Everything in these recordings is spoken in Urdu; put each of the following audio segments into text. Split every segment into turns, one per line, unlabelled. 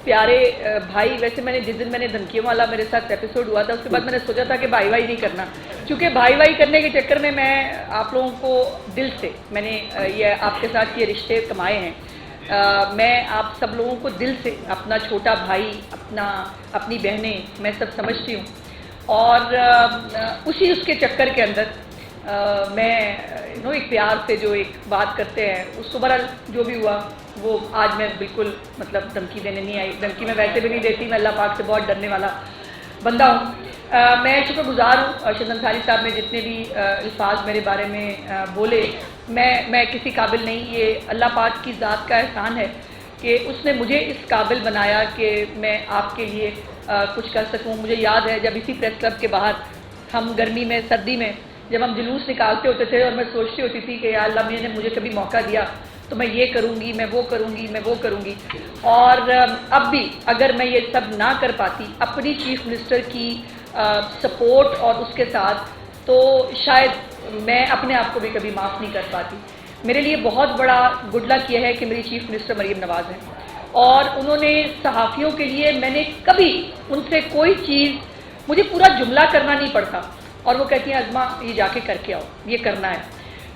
پیارے بھائی، ویسے میں نے جس دن میں نے دھمکیوں والا میرے ساتھ ایپیسوڈ ہوا تھا اس کے بعد میں نے سوچا تھا کہ بھائی بھائی نہیں کرنا، کیونکہ بھائی بھائی کرنے کے چکر میں آپ لوگوں کو دل سے میں نے یہ آپ کے ساتھ یہ رشتے کمائے ہیں. میں آپ سب لوگوں کو دل سے اپنا چھوٹا بھائی، اپنی بہنیں میں سب سمجھتی ہوں، اور اس کے چکر کے اندر میں ایک پیار سے جو ایک بات کرتے ہیں اس کو برحال جو بھی ہوا وہ آج میں بالکل مطلب دھمکی دینے نہیں آئی. دھمکی میں ویسے بھی نہیں دیتی، میں اللہ پاک سے بہت ڈرنے والا بندہ ہوں. میں شکر گزار ہوں ارشد انصاری صاحب نے جتنے بھی الفاظ میرے بارے میں بولے. میں کسی قابل نہیں، یہ اللہ پاک کی ذات کا احسان ہے کہ اس نے مجھے اس قابل بنایا کہ میں آپ کے لیے کچھ کر سکوں. مجھے یاد ہے جب اسی پریس کلب کے باہر ہم گرمی میں سردی میں جب ہم جلوس نکالتے ہوتے تھے اور میں سوچتی ہوتی تھی کہ یا اللہ نے مجھے کبھی موقع دیا تو میں یہ کروں گی، میں وہ کروں گی، میں وہ کروں گی. اور اب بھی اگر میں یہ سب نہ کر پاتی اپنی چیف منسٹر کی سپورٹ اور اس کے ساتھ، تو شاید میں اپنے آپ کو بھی کبھی معاف نہیں کر پاتی. میرے لیے بہت بڑا گڈ لک یہ ہے کہ میری چیف منسٹر مریم نواز ہیں، اور انہوں نے صحافیوں کے لیے میں نے کبھی ان سے کوئی چیز، مجھے پورا جملہ کرنا نہیں پڑتا اور وہ کہتی ہیں عظمہ یہ جا کے کر کے آؤ، یہ کرنا ہے.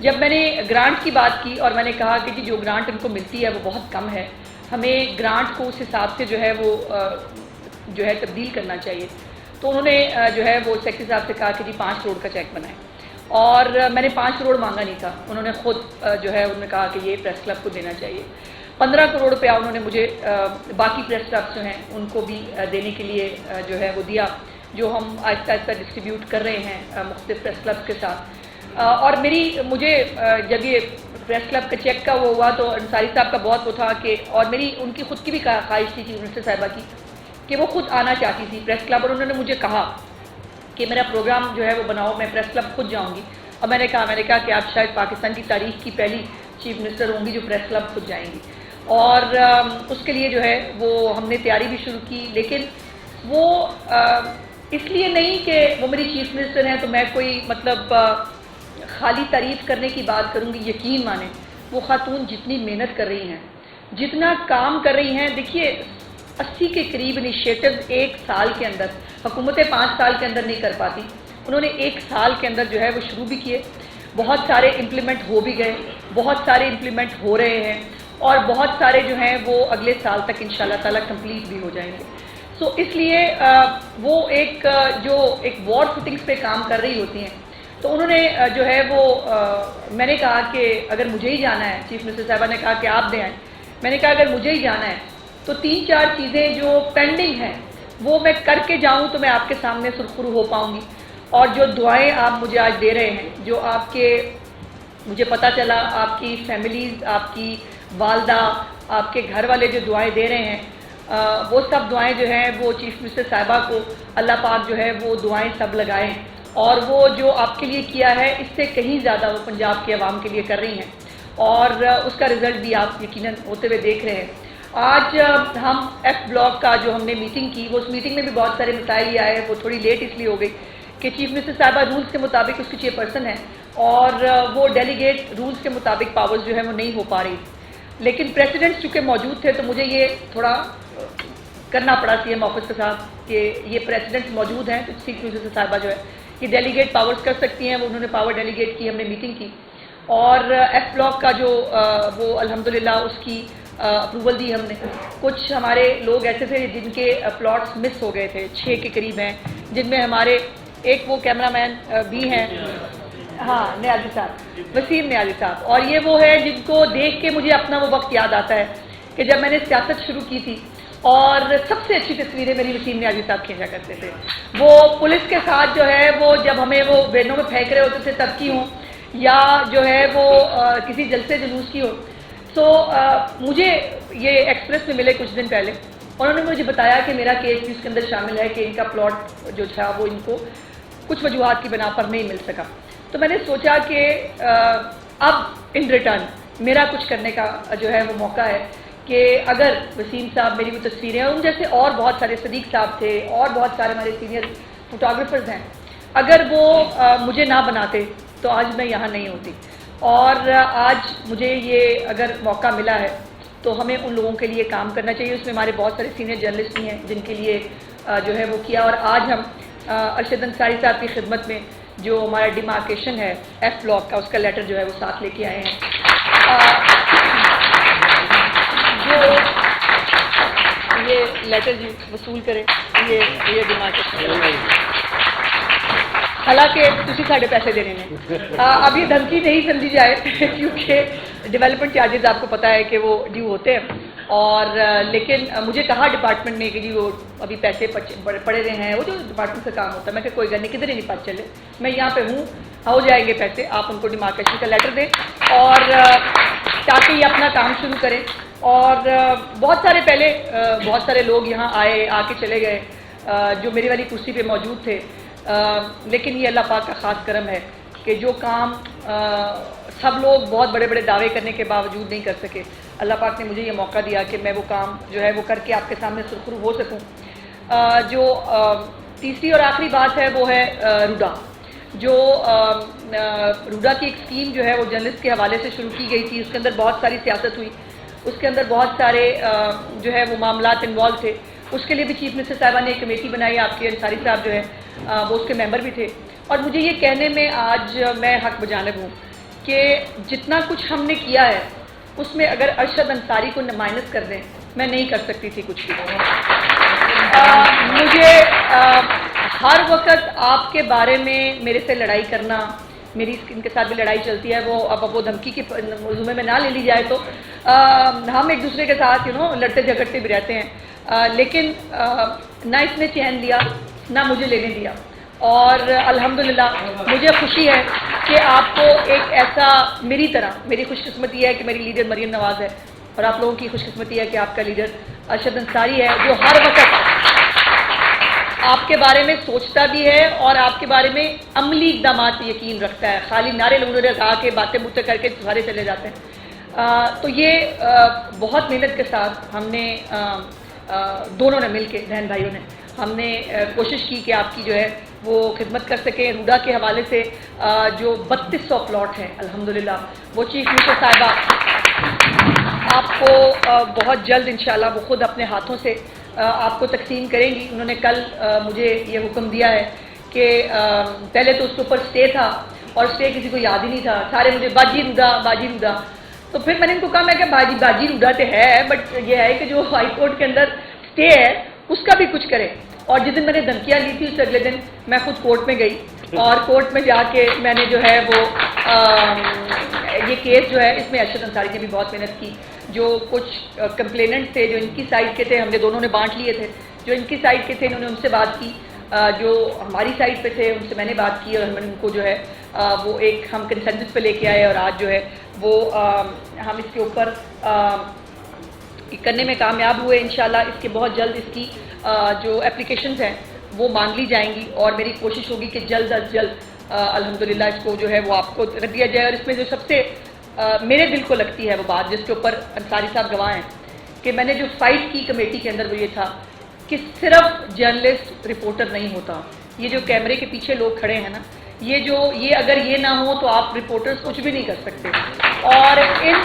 جب میں نے گرانٹ کی بات کی اور میں نے کہا کہ جی جو گرانٹ ان کو ملتی ہے وہ بہت کم ہے، ہمیں گرانٹ کو اس حساب سے جو ہے وہ تبدیل کرنا چاہیے، تو انہوں نے جو ہے وہ سیکرٹری صاحب سے کہا کہ جی 5 کروڑ کا چیک بنائیں. اور میں نے 5 کروڑ مانگا نہیں تھا، انہوں نے خود انہوں نے کہا کہ یہ پریس کلب کو دینا چاہیے. 15 کروڑ روپیہ انہوں نے مجھے باقی پریس کلبس جو ہیں ان کو بھی دینے کے لیے جو ہے وہ دیا، جو ہم آہستہ آہستہ ڈسٹریبیوٹ کر رہے ہیں مختلف پریس کلبس کے ساتھ. اور مجھے جب یہ پریس کلب کا چیک کا وہ ہوا تو انصاری صاحب کا بہت وہ تھا کہ، اور ان کی خود کی بھی خواہش تھی چیف منسٹر صاحبہ کی کہ وہ خود آنا چاہتی تھی پریس کلب، اور انہوں نے مجھے کہا کہ میرا پروگرام جو ہے وہ بناؤ، میں پریس کلب خود جاؤں گی. اور میں نے کہا کہ آپ شاید پاکستان کی تاریخ کی پہلی چیف منسٹر ہوں گی جو پریس کلب خود جائیں گی. اور اس کے لیے جو ہے وہ ہم نے تیاری بھی شروع کی، لیکن وہ اس لیے نہیں کہ وہ میری چیف منسٹر ہیں تو میں کوئی مطلب خالی تعریف کرنے کی بات کروں گی. یقین مانیں وہ خاتون جتنی محنت کر رہی ہیں، جتنا کام کر رہی ہیں، دیکھیے 80 کے قریب انیشیٹو ایک سال کے اندر، حکومتیں 5 سال کے اندر نہیں کر پاتی، انہوں نے ایک سال کے اندر جو ہے وہ شروع بھی کیے. بہت سارے امپلیمنٹ ہو بھی گئے، بہت سارے امپلیمنٹ ہو رہے ہیں، اور بہت سارے جو ہیں وہ اگلے سال تک انشاءاللہ تعالیٰ کمپلیٹ بھی ہو جائیں گے. سو اس لیے وہ ایک وار فوٹنگز پہ کام کر رہی ہوتی ہیں. تو انہوں نے جو ہے وہ میں نے کہا کہ اگر مجھے ہی جانا ہے، چیف منسٹر صاحبہ نے کہا کہ آپ دیں آئیں، میں نے کہا اگر مجھے ہی جانا ہے تو 3-4 چیزیں جو پینڈنگ ہیں وہ میں کر کے جاؤں تو میں آپ کے سامنے سرخرو ہو پاؤں گی. اور جو دعائیں آپ مجھے آج دے رہے ہیں، جو مجھے پتہ چلا آپ کی فیملیز، آپ کی والدہ، آپ کے گھر والے جو دعائیں دے رہے ہیں، وہ سب دعائیں جو ہیں وہ چیف منسٹر صاحبہ کو اللہ پاک جو ہے وہ دعائیں سب لگائیں، اور وہ جو آپ کے لیے کیا ہے اس سے کہیں زیادہ وہ پنجاب کے عوام کے لیے کر رہی ہیں، اور اس کا رزلٹ بھی آپ یقیناً ہوتے ہوئے دیکھ رہے ہیں. آج ہم ایف بلاک کا جو ہم نے میٹنگ کی، وہ اس میٹنگ میں بھی بہت سارے مسائل یہ آئے، وہ تھوڑی لیٹ اس لیے ہو گئی کہ چیف منسٹر صاحبہ رولز کے مطابق اس کی چیئرپرسن ہے، اور وہ ڈیلیگیٹ رولز کے مطابق پاورز جو ہے وہ نہیں ہو پا رہی. لیکن پریسیڈنٹ چونکہ موجود تھے تو مجھے یہ تھوڑا کرنا پڑا سی ایم آفس کے ساتھ کہ یہ پریسیڈنٹ موجود ہیں تو چیف منسٹر صاحبہ جو ہے یہ ڈیلیگیٹ پاورز کر سکتی ہیں. وہ انہوں نے پاور ڈیلیگیٹ کی، ہم نے میٹنگ کی، اور ایف بلاک کا جو وہ الحمدللہ اس کی اپروول دی ہم نے. کچھ ہمارے لوگ ایسے تھے جن کے پلاٹس مس ہو گئے تھے، 6 کے قریب ہیں، جن میں ہمارے ایک وہ کیمرہ مین بھی ہیں، ہاں نیازی صاحب، وسیم نیازی صاحب. اور یہ وہ ہے جن کو دیکھ کے مجھے اپنا وہ وقت یاد آتا ہے کہ جب میں نے سیاست شروع کی تھی اور سب سے اچھی تصویریں میری وسیم نیازی صاحب کھینچا کرتے تھے. وہ پولیس کے ساتھ جو ہے وہ جب ہمیں وہ وینوں میں پھینک رہے ہوتے تھے تب کی ہوں، یا جو ہے وہ کسی جلسے جلوس کی ہو. تو مجھے یہ ایکسپریس میں ملے کچھ دن پہلے، انہوں نے مجھے بتایا کہ میرا کیس بھی اس کے اندر شامل ہے کہ ان کا پلاٹ جو تھا وہ ان کو کچھ وجوہات کی بنا پر نہیں مل سکا. تو میں نے سوچا کہ اب ان ریٹرن میرا کچھ کرنے کا جو ہے وہ موقع ہے کہ اگر وسیم صاحب میری وہ تصویریں، ان جیسے اور بہت سارے صدیق صاحب تھے اور بہت سارے ہمارے سینئر فوٹوگرافرز ہیں، اگر وہ مجھے نہ بناتے تو آج میں یہاں نہیں ہوتی. اور آج مجھے یہ اگر موقع ملا ہے تو ہمیں ان لوگوں کے لیے کام کرنا چاہیے. اس میں ہمارے بہت سارے سینئر جرنلسٹ بھی ہیں جن کے لیے جو ہے وہ کیا, اور آج ہم ارشد انصاری صاحب کی خدمت میں جو ہمارا ڈیمارکیشن ہے ایف بلاک کا, اس کا لیٹر جو ہے وہ ساتھ لے کے آئے ہیں. جو یہ لیٹر جی وصول کرے, یہ ڈیمارکیشن, حالانکہ تسی ساڑھے پیسے دینے میں. اب یہ دھمکی نہیں سمجھی جائے کیونکہ ڈیولپمنٹ چارجز آپ کو پتہ ہے کہ وہ ڈیو ہوتے ہیں, اور لیکن مجھے کہا ڈپارٹمنٹ نے کہ جی وہ ابھی پیسے پڑے رہے ہیں, وہ جو ڈپارٹمنٹ کا کام ہوتا ہے. میں کہ کوئی گل نہیں, کدھر ہی نہیں پتہ چلے, میں یہاں پہ ہوں, ہو جائیں گے پیسے, آپ ان کو ڈیمارکیشن کا لیٹر دیں اور تاکہ یہ اپنا کام شروع کریں. اور بہت سارے پہلے بہت سارے لوگ یہاں آئے, آ کے چلے گئے جو میری والی کرسی پہ موجود تھے, لیکن یہ اللہ پاک کا خاص کرم ہے کہ جو کام سب لوگ بہت بڑے بڑے دعوے کرنے کے باوجود نہیں کر سکے, اللہ پاک نے مجھے یہ موقع دیا کہ میں وہ کام جو ہے وہ کر کے آپ کے سامنے سرخرو ہو سکوں. جو تیسری اور آخری بات ہے وہ ہے روڈا. جو روڈا کی ایک اسکیم جو ہے وہ جرنلسٹ کے حوالے سے شروع کی گئی تھی, اس کے اندر بہت ساری سیاست ہوئی, اس کے اندر بہت سارے جو ہے وہ معاملات انوالو تھے. اس کے لیے بھی چیف منسٹر صاحبہ نے ایک کمیٹی بنائی, آپ کے انصاری صاحب جو ہے وہ اس کے ممبر بھی تھے. اور مجھے یہ کہنے میں آج میں حق بجانب ہوں کہ جتنا کچھ ہم نے کیا ہے اس میں اگر ارشد انصاری کو مائنس کر دیں, میں نہیں کر سکتی تھی کچھ بھی. مجھے ہر وقت آپ کے بارے میں میرے سے لڑائی کرنا, میری ان کے ساتھ بھی لڑائی چلتی ہے, وہ اب وہ دھمکی کے موضوع میں نہ لے لی جائے تو ہم ایک دوسرے کے ساتھ لڑتے جھگڑتے بھی رہتے ہیں, لیکن نہ اس نے چین لیا نہ مجھے لینے دیا. اور الحمدللہ مجھے خوشی ہے کہ آپ کو ایک ایسا, میری طرح میری خوش قسمتی ہے کہ میری لیڈر مریم نواز ہے, اور آپ لوگوں کی خوش قسمتی ہے کہ آپ کا لیڈر ارشد انصاری ہے, جو ہر وقت آپ کے بارے میں سوچتا بھی ہے اور آپ کے بارے میں عملی اقدامات پہ یقین رکھتا ہے. خالی نعرے لنگڑے لگا کے باتیں بوتیں کر کے سارے چلے جاتے ہیں. تو یہ بہت محنت کے ساتھ ہم نے دونوں نے مل کے, بہن بھائیوں نے, ہم نے کوشش کی کہ آپ کی جو ہے وہ خدمت کر سکیں. روڈا کے حوالے سے جو 3200 پلاٹ ہیں الحمدللہ, وہ چیف منسٹر صاحبہ آپ کو بہت جلد انشاءاللہ وہ خود اپنے ہاتھوں سے آپ کو تقسیم کریں گی. انہوں نے کل مجھے یہ حکم دیا ہے کہ پہلے تو اس کے اوپر اسٹے تھا, اور اسٹے کسی کو یاد ہی نہیں تھا, سارے مجھے باجی روڈا. تو پھر میں نے ان کو کہا, میں کہ باجی روڈا تو ہے, بٹ یہ ہے کہ جو ہائی کورٹ کے اندر اسٹے ہے اس کا بھی کچھ کرے. اور جس دن میں نے دھمکیاں لی تھی اس اگلے دن میں خود کورٹ میں گئی, اور کورٹ میں جا کے میں نے جو ہے وہ یہ کیس جو ہے اس میں ارشد انصاری نے بھی بہت محنت کی. جو کچھ کمپلیننٹ تھے جو ان کی سائڈ کے تھے, ہم نے دونوں نے بانٹ لیے تھے, جو ان کی سائڈ کے تھے انہوں نے ان سے بات کی, جو ہماری سائڈ پہ تھے ان سے میں نے بات کی, اور ہم نے ان کو جو ہے وہ ایک ہم کنسنسس پہ لے کے آئے, اور آج جو ہے وہ ہم اس کے اوپر کرنے میں کامیاب ہوئے. انشاءاللہ اس کے بہت جلد اس کی جو اپلیکیشنز ہیں وہ مان لی جائیں گی, اور میری کوشش ہوگی کہ جلد از جلد الحمدللہ اس کو جو ہے وہ آپ کو رکھ دیا جائے. اور اس میں جو سب سے میرے دل کو لگتی ہے وہ بات, جس کے اوپر انصاری صاحب گواہ ہیں, کہ میں نے جو فائٹ کی کمیٹی کے اندر وہ یہ تھا کہ صرف جرنلسٹ رپورٹر نہیں ہوتا, یہ جو کیمرے کے پیچھے لوگ کھڑے ہیں نا, یہ اگر یہ نہ ہو تو آپ رپورٹرز کچھ بھی نہیں کر سکتے. اور ان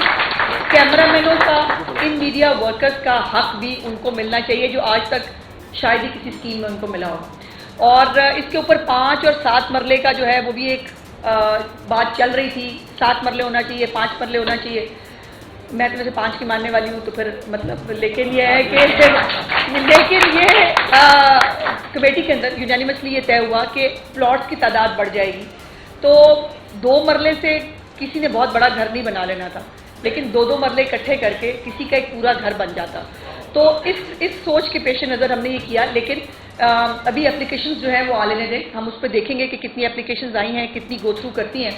کیمرہ مینوں کا, ان میڈیا ورکرز کا حق بھی ان کو ملنا چاہیے جو آج تک شاید ہی کسی اسکیم میں ان کو ملا ہو. اور اس کے اوپر 5 اور 7 مرلے کا جو ہے وہ بھی ایک بات چل رہی تھی, 7 مرلے ہونا چاہیے, 5 مرلے ہونا چاہیے. میں تو ویسے 5 کی ماننے والی ہوں, تو پھر مطلب لیکن یہ ہے کہ لیکن یہ کمیٹی کے اندر یونینیمسلی یہ طے ہوا کہ پلاٹس کی تعداد بڑھ جائے گی. تو 2 مرلے سے کسی نے بہت بڑا گھر نہیں بنا لینا تھا, لیکن 2 مرلے اکٹھے کر کے کسی کا ایک پورا گھر بن جاتا. تو اس سوچ کے پیش نظر ہم نے یہ کیا. لیکن ابھی اپلیکیشنز جو ہیں وہ آ لینے دیں, ہم اس پہ دیکھیں گے کہ کتنی اپلیکیشنز آئی ہیں, کتنی گو تھرو کرتی ہیں,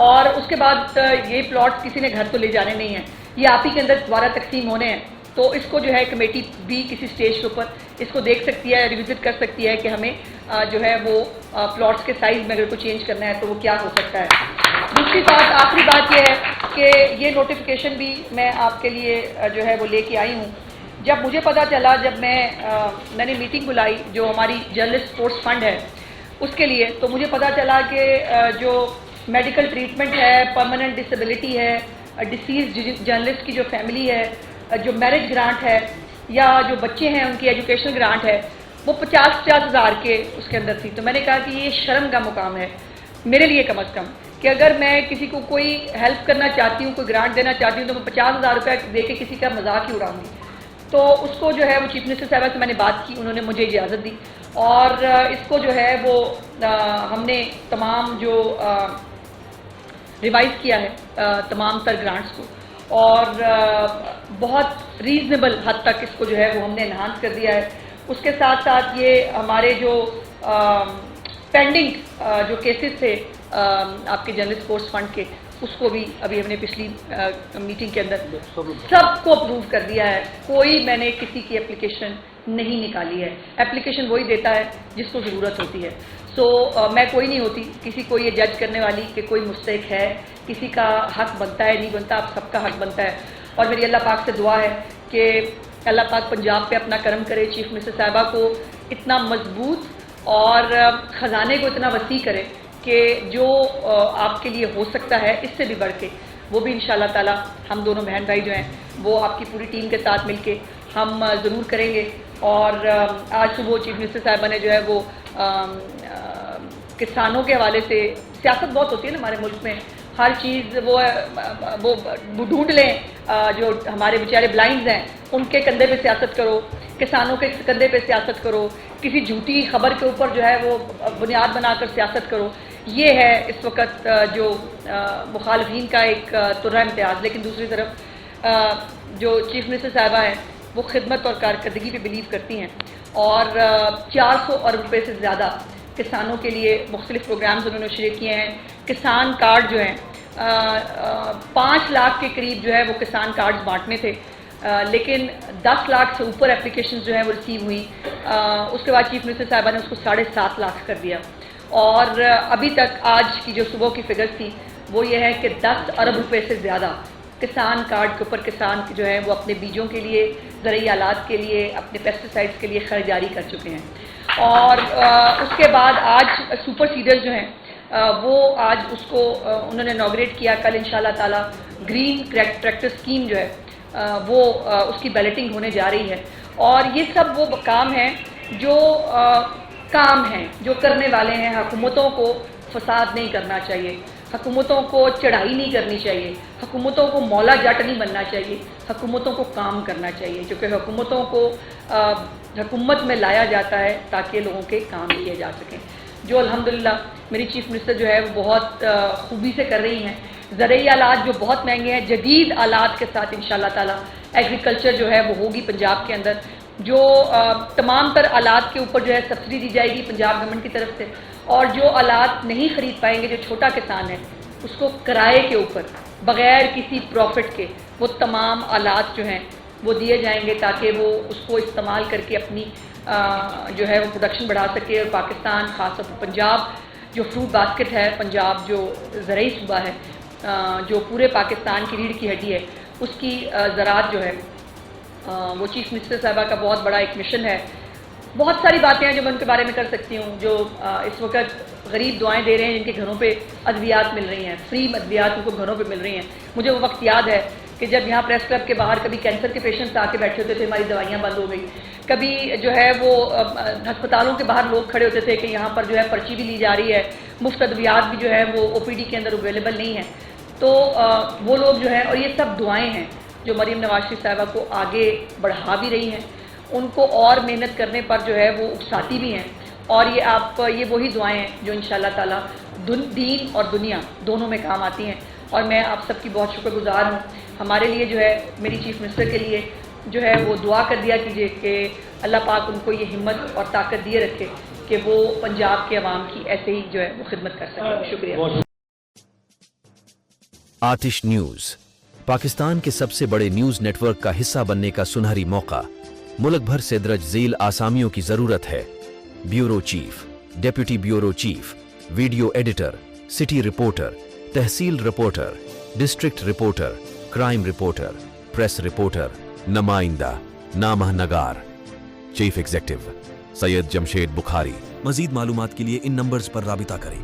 اور اس کے بعد یہ پلاٹس کسی نے گھر تو لے جانے نہیں ہیں, یہ آپ ہی کے اندر دوبارہ تقسیم ہونے ہیں. تو اس کو جو ہے کمیٹی بھی کسی سٹیج کے اوپر اس کو دیکھ سکتی ہے, ریوزٹ کر سکتی ہے کہ ہمیں جو ہے وہ پلاٹس کے سائز میں اگر کوئی چینج کرنا ہے تو وہ کیا ہو سکتا ہے. دوسری بات, آخری بات یہ ہے کہ یہ نوٹیفیکیشن بھی میں آپ کے لیے جو ہے وہ لے کے آئی ہوں. جب مجھے پتہ چلا, جب میں نے میٹنگ بلائی جو ہماری جرنلسٹ سپورٹس فنڈ ہے اس کے لیے, تو مجھے پتہ چلا کہ جو میڈیکل ٹریٹمنٹ ہے, پرماننٹ ڈسیبلٹی ہے, ڈسیز جرنلسٹ کی جو فیملی ہے, جو میرج گرانٹ ہے یا جو بچے ہیں ان کی ایجوکیشنل گرانٹ ہے وہ 50-50 ہزار کے اس کے اندر تھی. تو میں نے کہا کہ یہ شرم کا مقام ہے میرے لیے کم از کم کہ اگر میں کسی کو کوئی ہیلپ کرنا چاہتی ہوں, کوئی گرانٹ دینا چاہتی ہوں, تو میں 50,000 روپے دے کے کسی کا مذاق ہی اڑاؤں گی. تو اس کو جو ہے وہ چیف منسٹر صاحبہ سے میں نے بات کی, انہوں نے مجھے اجازت دی اور اس کو جو ہے وہ ہم نے تمام جو ریوائز کیا ہے تمام تر گرانٹس کو اور بہت ریزنیبل حد تک اس کو جو ہے وہ ہم نے انہانس کر دیا ہے. اس کے ساتھ ساتھ یہ ہمارے جو پینڈنگ جو کیسز تھے آپ کے جنرل اسپورٹس فنڈ کے, اس کو بھی ابھی ہم نے پچھلی میٹنگ کے اندر سب کو اپروو کر دیا ہے. کوئی میں نے کسی کی اپلیکیشن نہیں نکالی ہے. اپلیکیشن وہی دیتا ہے جس کو ضرورت ہوتی ہے. سو میں کوئی نہیں ہوتی کسی کو یہ جج کرنے والی کہ کوئی مستحق ہے, کسی کا حق بنتا ہے نہیں بنتا, آپ سب کا حق بنتا ہے. اور میری اللہ پاک سے دعا ہے کہ اللہ پاک پنجاب پہ اپنا کرم کرے, چیف منسٹر صاحبہ کو اتنا مضبوط اور خزانے کو اتنا وسیع کرے کہ جو آپ کے لیے ہو سکتا ہے اس سے بھی بڑھ کے وہ بھی انشاءاللہ تعالی ہم دونوں بہن بھائی جو ہیں وہ آپ کی پوری ٹیم کے ساتھ مل کے ہم ضرور کریں گے. اور آج صبح چیف منسٹر صاحبہ نے جو ہے وہ کسانوں کے حوالے سے, سیاست بہت ہوتی ہے نا ہمارے ملک میں, ہر چیز وہ ڈھونڈ لیں, جو ہمارے بیچارے بلائنڈز ہیں ان کے کندھے پہ سیاست کرو, کسانوں کے کندھے پہ سیاست کرو, کسی جھوٹی خبر کے اوپر جو ہے وہ بنیاد بنا کر سیاست کرو. یہ ہے اس وقت جو مخالفین کا ایک طرح امتیاز. لیکن دوسری طرف جو چیف منسٹر صاحبہ ہیں وہ خدمت اور کارکردگی پہ بلیو کرتی ہیں اور 400 ارب روپے سے زیادہ کسانوں کے لیے مختلف پروگرامز انہوں نے شروع کیے ہیں. کسان کارڈ جو ہیں 5 لاکھ کے قریب جو ہے وہ کسان کارڈز بانٹنے تھے, لیکن 10 لاکھ سے اوپر اپلیکیشنز جو ہیں وہ ریسیو ہوئی. اس کے بعد چیف منسٹر صاحبہ نے اس کو 7.5 لاکھ کر دیا اور ابھی تک آج کی جو صبح کی فگرز تھی وہ یہ ہے کہ 10 ارب روپے سے زیادہ کسان کارڈ کے اوپر کسان جو ہیں وہ اپنے بیجوں کے لیے, زرعی آلات کے لیے, اپنے پیسٹیسائڈز کے لیے خرچ جاری کر چکے ہیں. اور اس کے بعد آج سپر سیڈرز جو ہیں وہ آج اس کو انہوں نے انوگریٹ کیا. کل انشاءاللہ تعالی گرین ٹریکٹر اسکیم جو ہے وہ اس کی بیلٹنگ ہونے جا رہی ہے. اور یہ سب وہ کام ہیں جو کام ہیں جو کرنے والے ہیں. حکومتوں کو فساد نہیں کرنا چاہیے, حکومتوں کو چڑھائی نہیں کرنی چاہیے, حکومتوں کو مولا جٹ نہیں بننا چاہیے, حکومتوں کو کام کرنا چاہیے, کیونکہ حکومتوں کو حکومت میں لایا جاتا ہے تاکہ لوگوں کے کام کیے جا سکیں, جو الحمدللہ میری چیف منسٹر جو ہے وہ بہت خوبی سے کر رہی ہیں. زرعی آلات جو بہت مہنگے ہیں, جدید آلات کے ساتھ انشاءاللہ تعالی ایگریکلچر جو ہے وہ ہوگی پنجاب کے اندر. جو تمام تر آلات کے اوپر جو ہے سبسڈی دی جائے گی پنجاب گورنمنٹ کی طرف سے, اور جو آلات نہیں خرید پائیں گے, جو چھوٹا کسان ہے, اس کو کرائے کے اوپر بغیر کسی پروفٹ کے وہ تمام آلات جو ہیں وہ دیے جائیں گے تاکہ وہ اس کو استعمال کر کے اپنی جو ہے وہ پروڈکشن بڑھا سکے. اور پاکستان خاص طور پر پنجاب جو فروٹ باسکٹ ہے, پنجاب جو زرعی صوبہ ہے جو پورے پاکستان کی ریڑھ کی ہڈی ہے, اس کی زراعت جو ہے وہ چیف منسٹر صاحبہ کا بہت بڑا ایک مشن ہے. بہت ساری باتیں ہیں جو میں ان کے بارے میں کر سکتی ہوں. جو اس وقت غریب دعائیں دے رہے ہیں جن کے گھروں پہ ادویات مل رہی ہیں, فری ادویات ان کو گھروں پہ مل رہی ہیں. مجھے وہ وقت یاد ہے کہ جب یہاں پریس کلب کے باہر کبھی کینسر کے پیشنٹس آ کے بیٹھے ہوتے تھے, ہماری دوائیاں بند ہو گئی. کبھی جو ہے وہ ہسپتالوں کے باہر لوگ کھڑے ہوتے تھے کہ یہاں پر جو ہے پرچی بھی لی جا رہی ہے, مفت ادویات بھی جو ہے وہ او پی ڈی کے اندر اویلیبل نہیں ہیں. تو وہ لوگ جو ہیں, اور یہ سب دعائیں ہیں جو مریم نواز شریف صاحبہ کو آگے بڑھا بھی رہی ہیں, ان کو اور محنت کرنے پر جو ہے وہ اکساتی بھی ہیں. اور یہ وہی دعائیں ہیں جو انشاءاللہ تعالی دین اور دنیا دونوں میں کام آتی ہیں. اور میں آپ سب کی بہت شکر گزار ہوں. ہمارے لیے جو ہے میری چیف منسٹر کے لیے جو ہے وہ دعا کر دیا کیجیے کہ اللہ پاک ان کو یہ ہمت اور طاقت دیے رکھے کہ وہ پنجاب کے عوام کی ایسے ہی جو ہے وہ خدمت کر سکیں. شکریہ.
آتش نیوز پاکستان کے سب سے بڑے نیوز نیٹ ورک کا حصہ بننے کا سنہری موقع. ملک بھر سے درج ذیل آسامیوں کی ضرورت ہے. Bureau chief, deputy bureau chief, video editor, city reporter, تحصیل reporter, district reporter, crime reporter, press reporter, نمائندہ, نامہ نگار. Chief executive Syed Jamshed Bukhari. مزید معلومات کے لیے ان نمبرز پر رابطہ کریں.